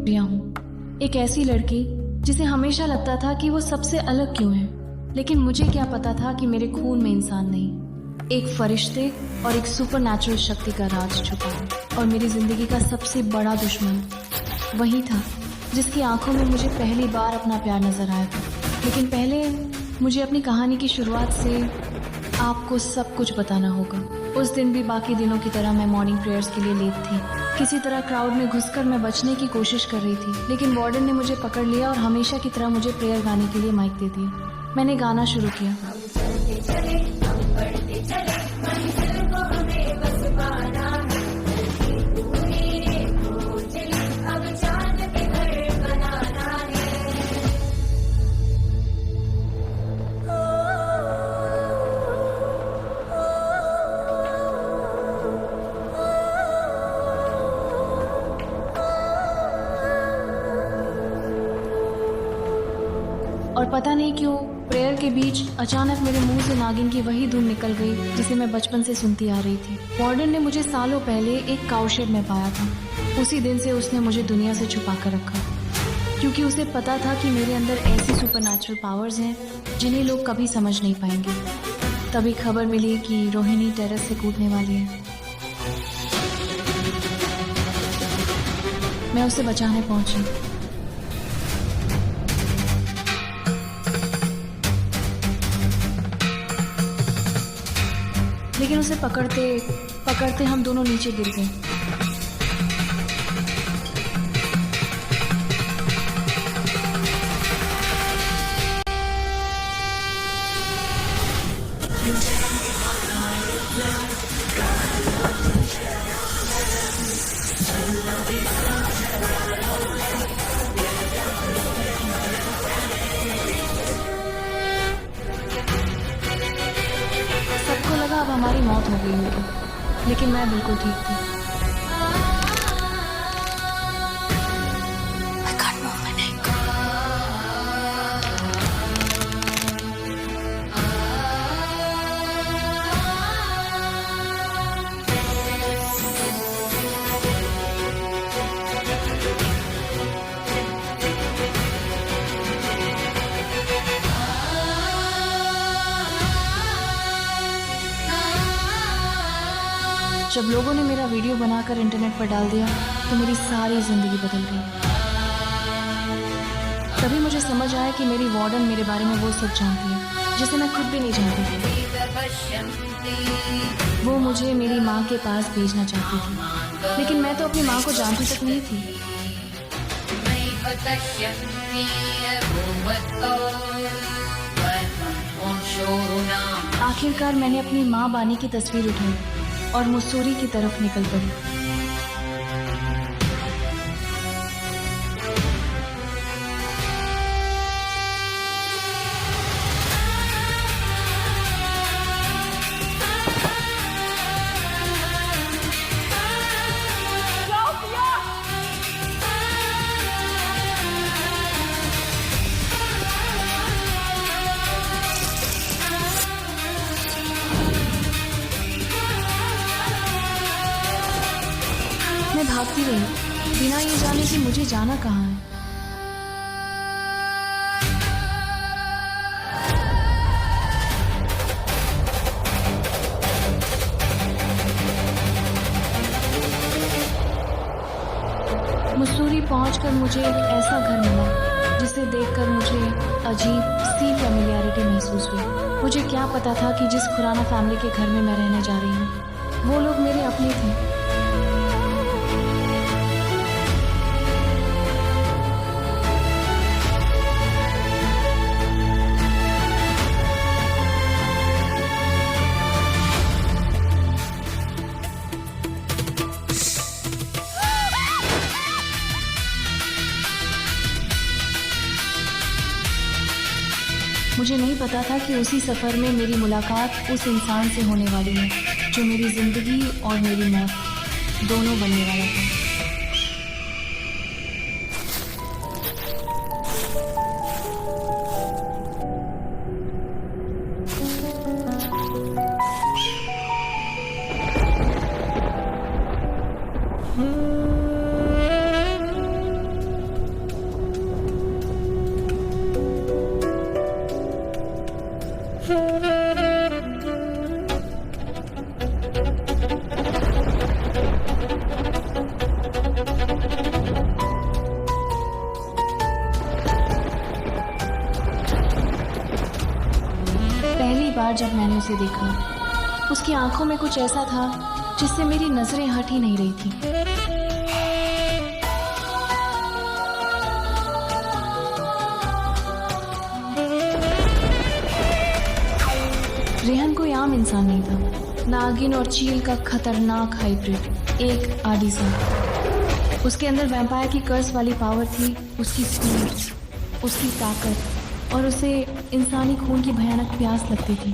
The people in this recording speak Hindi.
प्रिया हूँ, एक ऐसी लड़की जिसे हमेशा लगता था कि वो सबसे अलग क्यों है, लेकिन मुझे क्या पता था कि मेरे खून में इंसान नहीं, एक फरिश्ते और एक सुपरनैचुरल शक्ति का राज छुपा है। और मेरी जिंदगी का सबसे बड़ा दुश्मन वही था जिसकी आंखों में मुझे पहली बार अपना प्यार नजर आया था। लेकिन पहले मुझे अपनी कहानी की शुरुआत से आपको सब कुछ बताना होगा। उस दिन भी बाकी दिनों की तरह मैं मॉर्निंग प्रेयर्स के लिए लेट थी। किसी तरह क्राउड में घुसकर मैं बचने की कोशिश कर रही थी, लेकिन वार्डन ने मुझे पकड़ लिया और हमेशा की तरह मुझे प्रेयर गाने के लिए माइक दे दिया। मैंने गाना शुरू किया। और पता नहीं क्यों प्रेयर के बीच अचानक मेरे मुंह से नागिन की वही धुन निकल गई जिसे मैं बचपन से सुनती आ रही थी। वार्डन ने मुझे सालों पहले एक काउशेड में पाया था। उसी दिन से उसने मुझे दुनिया से छुपा कर रखा, क्योंकि उसे पता था कि मेरे अंदर ऐसी सुपरनैचुरल पावर्स हैं जिन्हें लोग कभी समझ नहीं पाएंगे। तभी खबर मिली कि रोहिणी टेरेस से कूदने वाली है। मैं उसे बचाने पहुंची। लेकिन उसे पकड़ते पकड़ते हम दोनों नीचे गिर गए। सबको लगा अब हमारी मौत हो गई होगी, लेकिन मैं बिल्कुल ठीक थी। जब लोगों ने मेरा वीडियो बनाकर इंटरनेट पर डाल दिया तो मेरी सारी जिंदगी बदल गई। तभी मुझे समझ आया कि मेरी वार्डन मेरे बारे में वो सब जानती है जिसे मैं खुद भी नहीं जानती थी। वो मुझे मेरी माँ के पास भेजना चाहती थी, लेकिन मैं तो अपनी माँ को जानती तक नहीं थी। आखिरकार मैंने अपनी माँ बानी की तस्वीर उठाई और मसूरी की तरफ निकल पड़ी। मैं भागती रही बिना ये जाने कि मुझे जाना कहाँ है। मसूरी पहुंचकर मुझे एक ऐसा घर मिला जिसे देखकर मुझे अजीब सी फैमिलियरिटी महसूस हुई। मुझे क्या पता था कि जिस खुराना फैमिली के घर में मैं रहने जा रही हूँ वो लोग मेरे अपने थे। मुझे नहीं पता था कि उसी सफ़र में मेरी मुलाकात उस इंसान से होने वाली है जो मेरी ज़िंदगी और मेरी मौत दोनों बनने वाला था। बार जब मैंने उसे देखा, उसकी आंखों में कुछ ऐसा था जिससे मेरी नजरें हट ही नहीं रही थी। रेहान कोई आम इंसान नहीं था, नागिन और चील का खतरनाक हाइब्रिड, एक आदिसा। उसके अंदर वैम्पायर की कर्स वाली पावर थी, उसकी स्पीड, उसकी ताकत, और उसे इंसानी खून की भयानक प्यास लगती थी।